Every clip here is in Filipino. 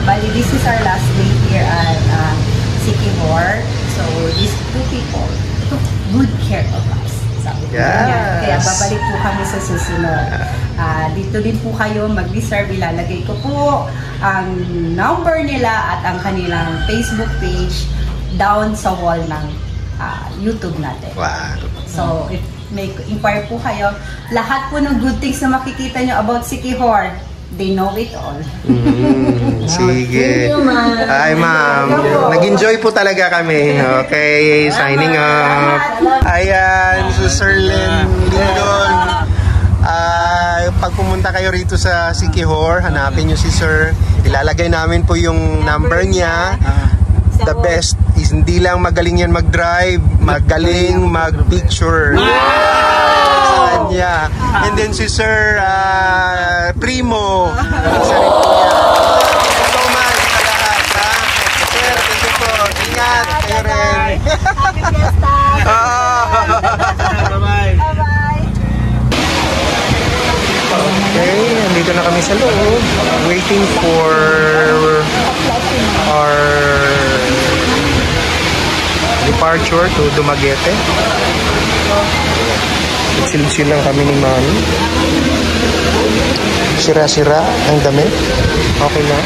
Bali, this is our last day here at Siquijor. So, these two people took good care of us. Sabi ko niya. Kaya babalik po kami sa susunod. Dito din po kayo mag-reserve. Ilalagay ko po ang number nila at ang kanilang Facebook page down sa wall ng YouTube natin. Wow. So, if may inquire po kayo, lahat po ng good things na makikita nyo about Siquijor, they know it all. Sige. Hi, ma'am. Nag-enjoy po talaga kami. Okay, signing off. Ayan, si Sir Len Lindon. Pag pumunta kayo rito sa Siquijor, hanapin nyo si Sir. Ilalagay namin po yung number niya. The best is hindi lang magaling yan mag-drive, magaling mag-picture. Yeah. And then si Sir Primo. Isa rin po yan. Thank you so much sa lahat. Sir, thank you po. Ingat kayo rin. Happy Fiesta! Bye-bye. Bye-bye! Okay, nandito na kami sa loob. Waiting for our departure to Dumaguete. Chill-chill lang kami ni Mami. Sira-sira ang damit. Okay na.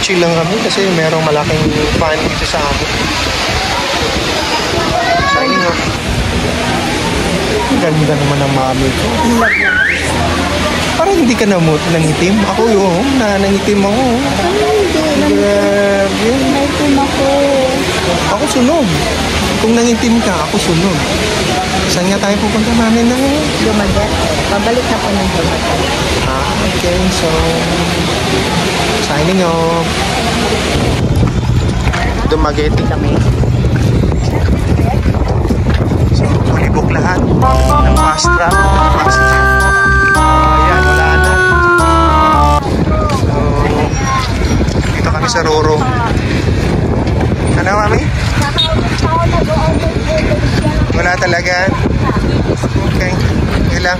Chill lang kami kasi merong malaking fan dito sa amin. Signing off. Ganda naman ang Mami ko. Parang hindi ka nangitim. Ako yun. Nangitim ako. Grabe. Nangitim ako. Ako sunog. Kung nangitim ka, ako sunog. Saan nga tayo pupunta namin na Dumaguete. Pabalik na po ng Dumaguete. Okay. So, signing off. Dumaguete kami. So, bulibok lahat ng fast track, passenger. Ayan, wala na. So, dito kami sa Roro. Ano, Mami? Wala talaga. Okay. Yun lang.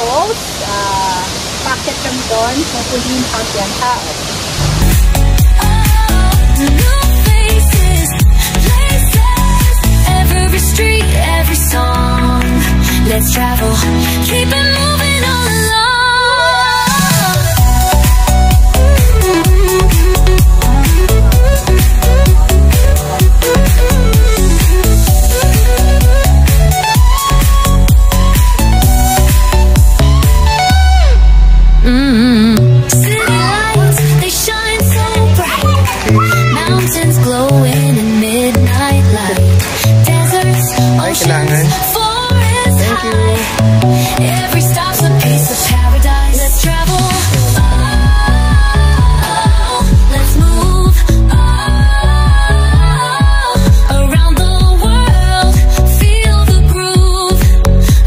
Falls. Packet kami doon. Pupulihin konti ang tao. New faces, places, every street, every song. Let's travel, keep it moving all along. Every stop's a piece of paradise. Let's travel. Oh, let's move. Oh, around the world, feel the groove.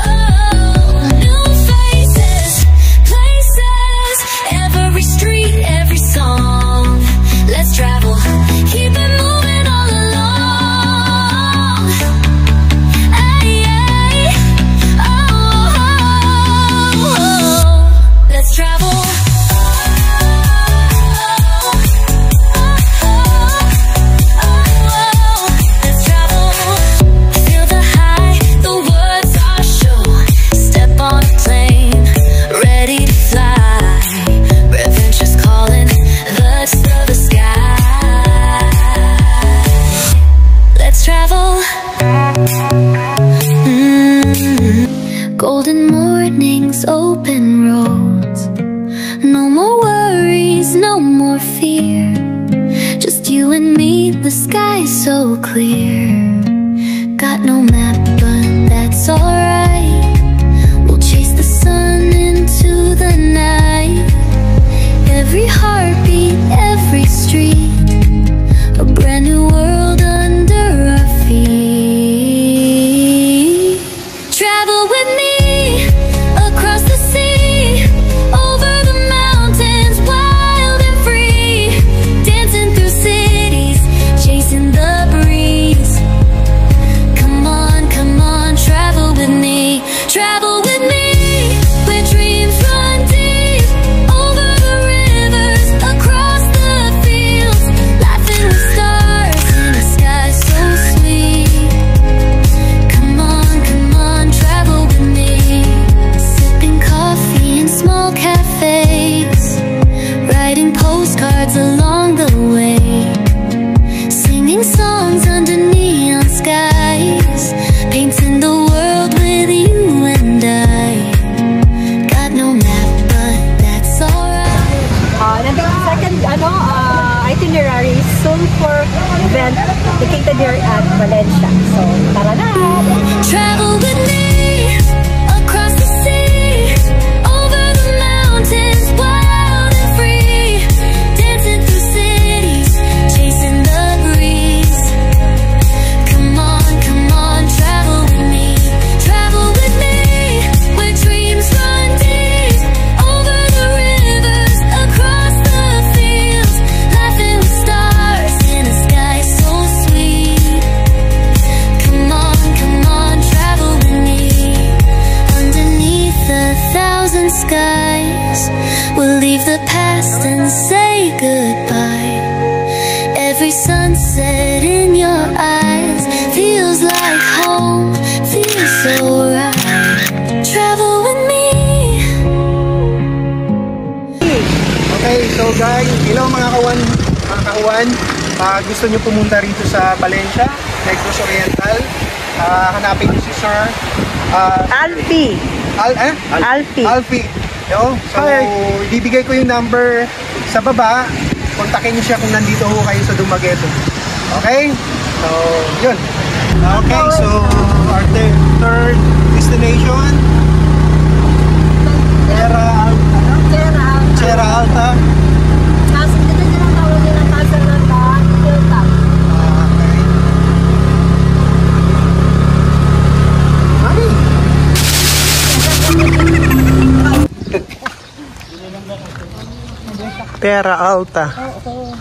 Oh, new faces, places, every street, every song. Let's travel, keep it moving all along. Ay, ay, let's travel. Let's travel. Feel the high, the words are sure. Step on a plane, ready to fly. Adventure's calling, the sky. Let's travel. Golden mornings, open roads. No more worries, no more fear. Just you and me, the sky's so clear. Got no map, but that's alright. We'll chase the sun into the night. Every heartbeat, every street, a brand new world under our feet. Travel with me. Across the sea, over the mountains, wild and free, dancing through cities, chasing the breeze. Come on, travel with me, travel with me, where dreams run deep, over the rivers, across the fields, laughing with stars in the sky so sweet. Come on, travel with me. Coffee in small cafes, writing postcards along the way, singing songs under neon skies, painting the world with you and I. Got no map, but that's alright. Second itinerary is Sulphur event located here at Valencia. So, tara na! Travel with me. Across the sea, over the mountains, wild and free, dancing through cities, chasing the breeze. Come on, travel with me, where dreams run deep, over the rivers, across the fields, laughing with stars in a sky so sweet. Come on, travel with me. Underneath a thousand skies, we'll leave the past and say goodbye. Every sunset in your eyes feels like home, feels so right. Travel with me. Okay, so guys, hello mga kawan. Gusto nyo pumunta rito sa Valencia, Negros Oriental. Hanapin nyo si Sir Alfie. Alfie. Yo, so, ibibigay ko yung number sa baba. Kontakin niyo siya kung nandito ho kayo sa Dumaguete. Okay? So, yun. Okay, so, our third destination. Sierra Alta. Terra Alta. Oo.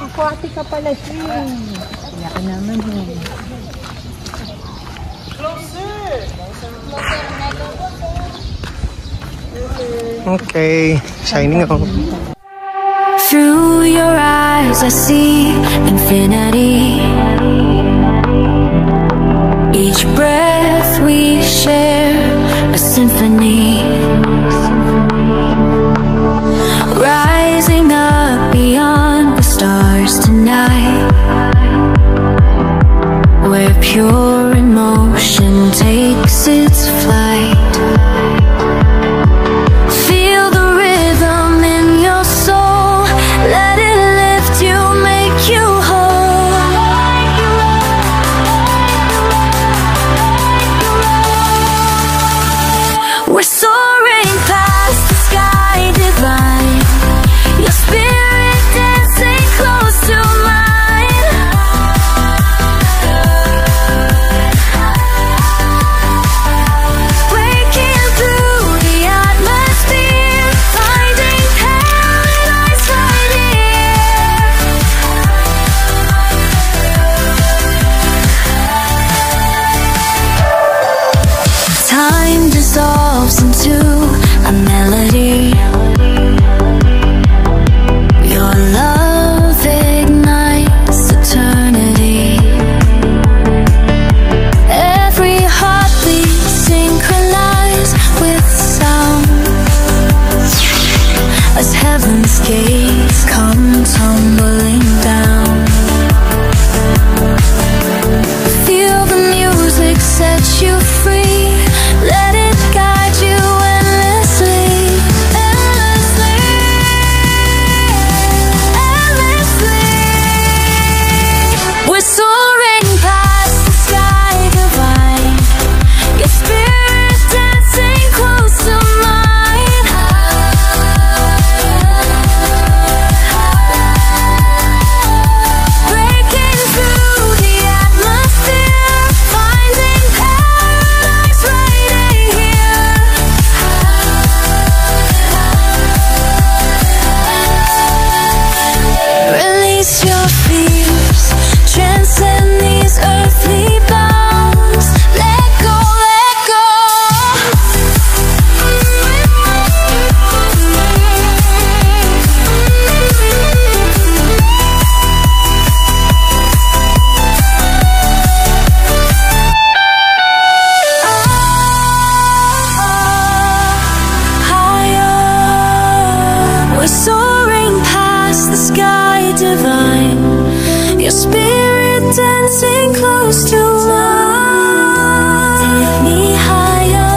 Aquatic ka pala siya. Kaya ka naman eh. Closer! Okay, signing off. Through your eyes I see infinity. Each breath we share a symphony. Rising up beyond the stars tonight, where pure emotion takes its flight. Feel the rhythm in your soul, let it lift you, make you whole. We're soaring past the sky divine, your spirit dancing close to mine. Breaking through the atmosphere, finding paradise right here. Time dissolves into a melody. Your love ignites eternity. Every heartbeat synchronized with sound, as heaven's gates come tumbling down. Feel the music set you free, let it guide you endlessly, endlessly, endlessly. We're soaring past the sky divine, your spirit dancing close to mine. Breaking through the atmosphere, finding paradise right here. Release your fears, transcend these earthly bounds. Let go, let go. Higher, we're soaring past the sky divine, your spirit dancing close to mine. Take me higher.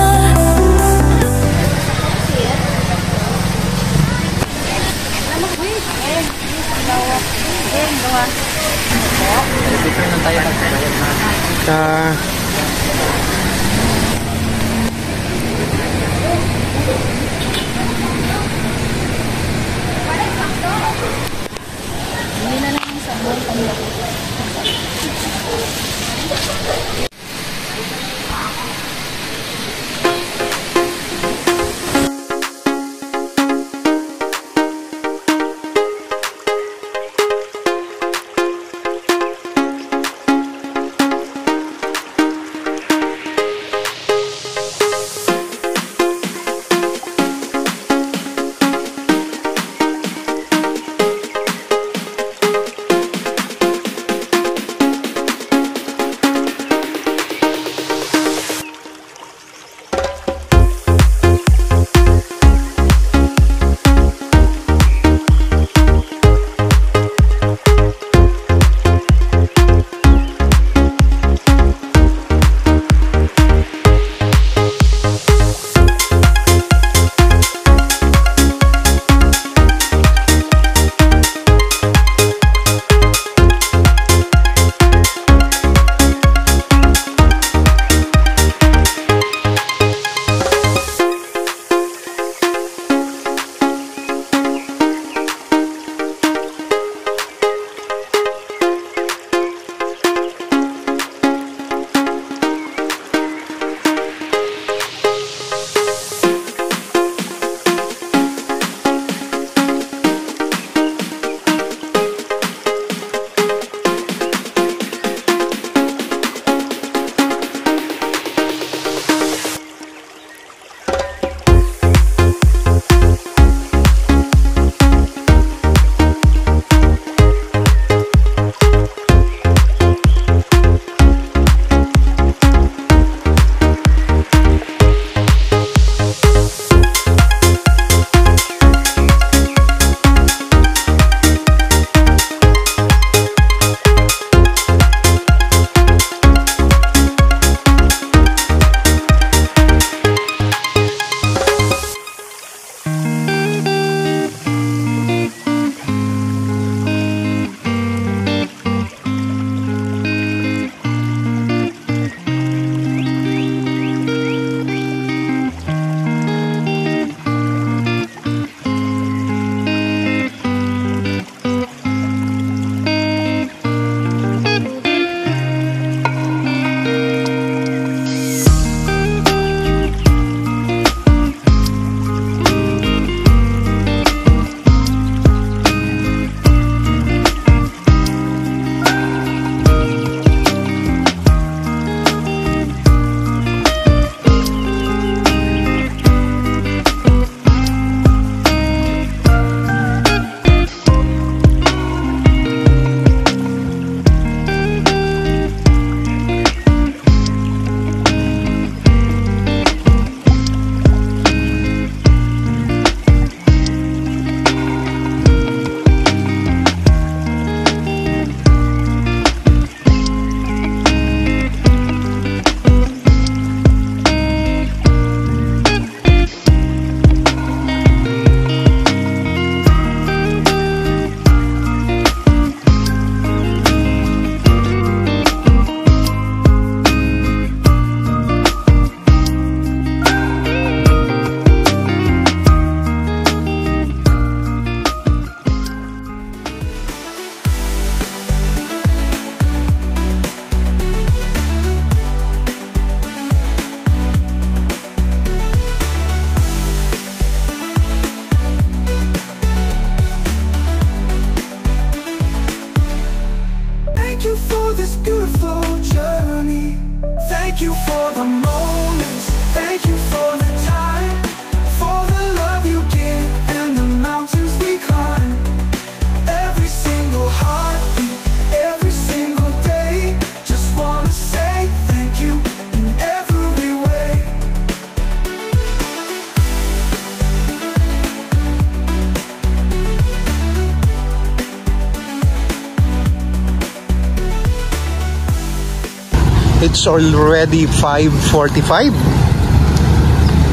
It's already 5:45.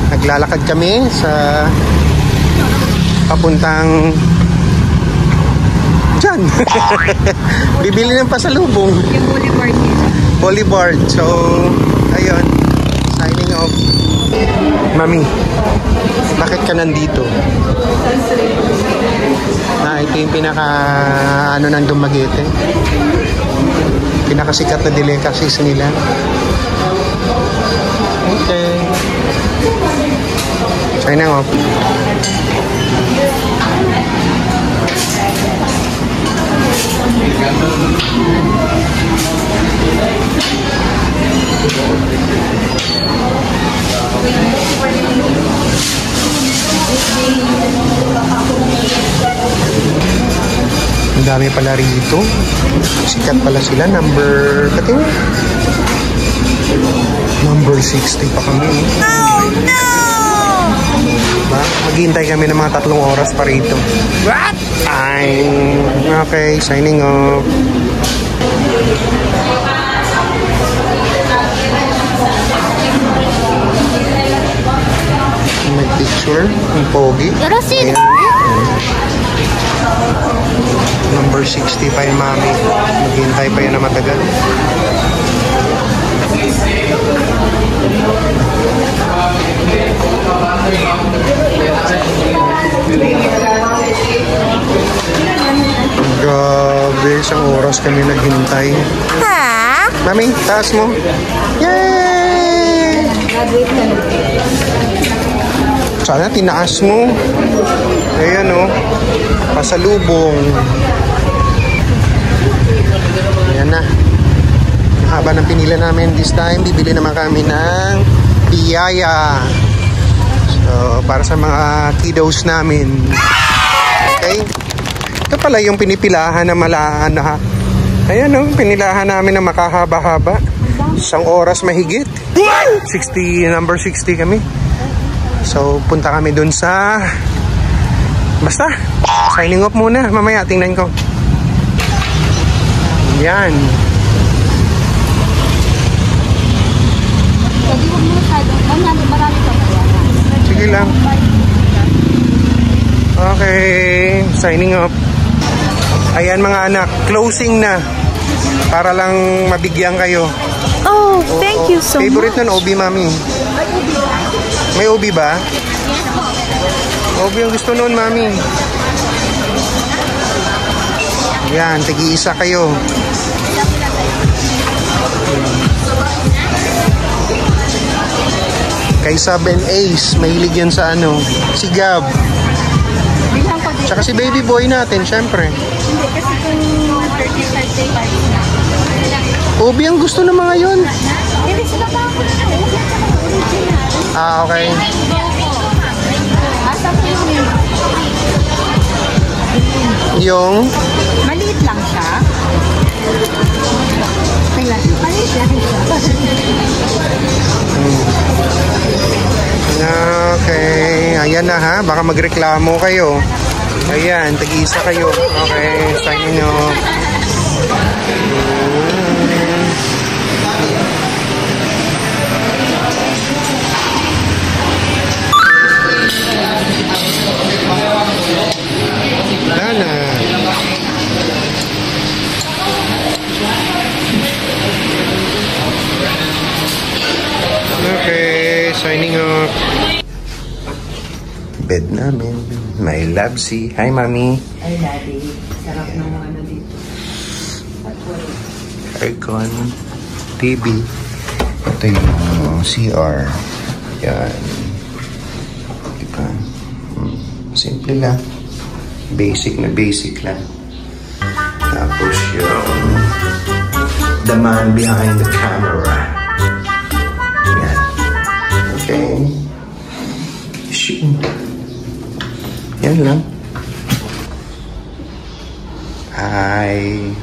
Naglalakad kami sa papuntang dyan. Bibili ng pasalubong. Yung boulevard nila. Boulevard. So, ayun. Signing off. Mami, bakit ka nandito? Ito yung pinaka ng Dumaguete. Pinakasikat na delicacies nila. Okay. Signing off. Ang dami pala rito. Sikat pala sila. Number 60 pa kami. Oh no! Diba? Maghihintay kami ng mga 3 oras pa rito. What? Okay, signing off. Nag-picture ang pogi. Ayan. Number 60 pa yung mami. Maghihintay pa yan na matagal. Grabe, isang oras kami naghintay. Ha? Mami, taas mo. Yay! Sana tinaas mo. Ayan o. Pasalubong. Ayan na. Haba ng pinila namin this time. Bibili naman kami ng biyaya. So, para sa mga kiddos namin. Okay? Ito pala yung pinipilahan na malahan na. Ayan o. Pinilahan namin na makahaba-haba. Isang oras mahigit. 60, number 60 kami. So, punta kami dun sa... Basta, signing off muna. Mamaya, tingnan ko. Yan. Sige lang. Okay, signing off. Ayan mga anak, closing na. Para lang mabigyan kayo. Oh, thank you so much. Favorite nun, Obi, mami. May Obi ba? Obi ang gusto nun, mami. Yan, tigi-isa kayo. Kay Sab and Ace, mahilig yan sa ano, si Gab. Tsaka si baby boy natin, syempre. Hindi, kasi kung 35 na. Obi ang gusto ng mga yun. Hindi sila pa ako na original. Okay. Asa po Yung? maliit lang siya. Maliit lang siya. Okay. Ayan na ha. Baka magreklamo kayo. Ayan. Tag-isa kayo. Okay. Signing off. Lana. Okay, signing off. Bed namin. May labsi. Hi, Mami. Ay, Daddy. Sarap ng ano dito. Aircon. TV. Ito yung CR. Yan. Diba? Simple lang. Basic na basic lang. Tapos yung the man behind the camera. Yan. Okay. Shoot. Yan lang. Hi.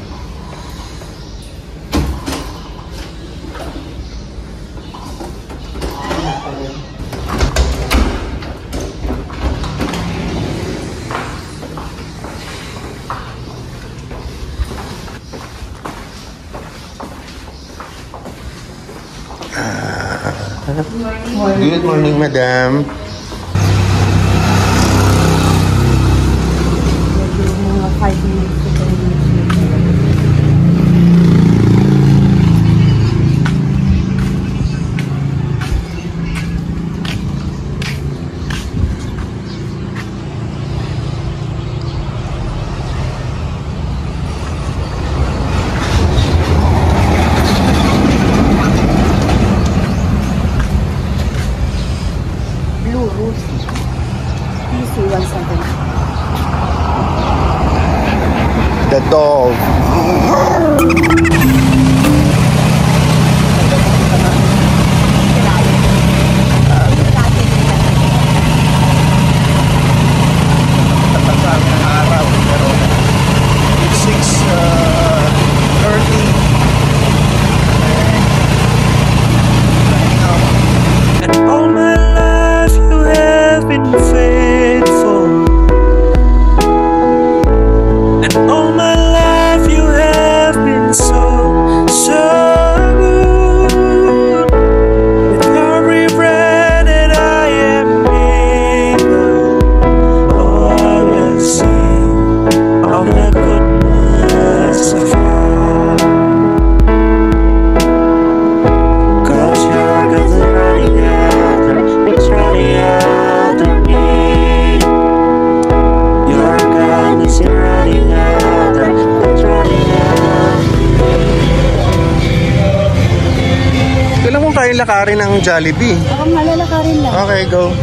Good morning, madam. Mga 5 minutes to 10 minutes. Blue Rose. PC 170. The dog. All my life you have been faithful, and all my life you have been so good. With every breath that I am able, oh, I will sing of the goodness of God. 'Cause your goodness is running after, it's running after me. Your goodness is running after, it's running after me. Kailan kong kayang lakarin ng Jollibee? Ako malalakarin lang. Okay, go.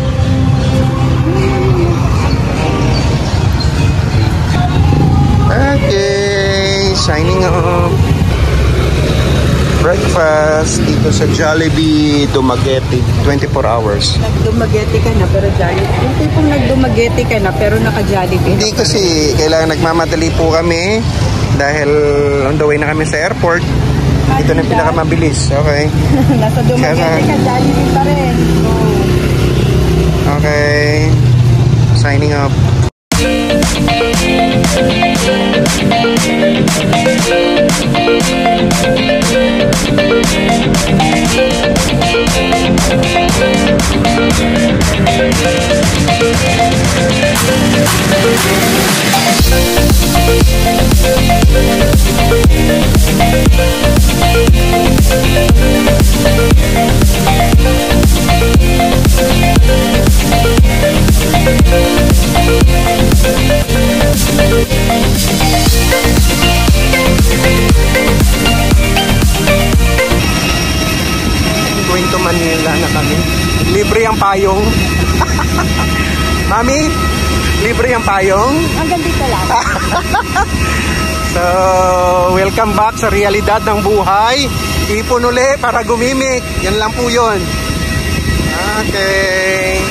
Okay, signing off. Breakfast dito sa Jollibee Dumaguete, 24 hours. Nagdumagete ka na pero Jollibee. Yung tipong nagdumagete ka na pero naka-Jollibee. Hindi kasi kailangan nagmamadali po kami dahil on the way na kami sa airport. Ito na yung pinakamabilis. Okay. Nasa Dumaguete ka, Jollibee pa rin. Okay. Signing up. Going to Manila na kami. Libre ang payong. Mami, libre ang payong. Hanggang dito lang. So, welcome back sa realidad ng buhay. Ipon uli para gumimik. Yan lang po yun. Okay.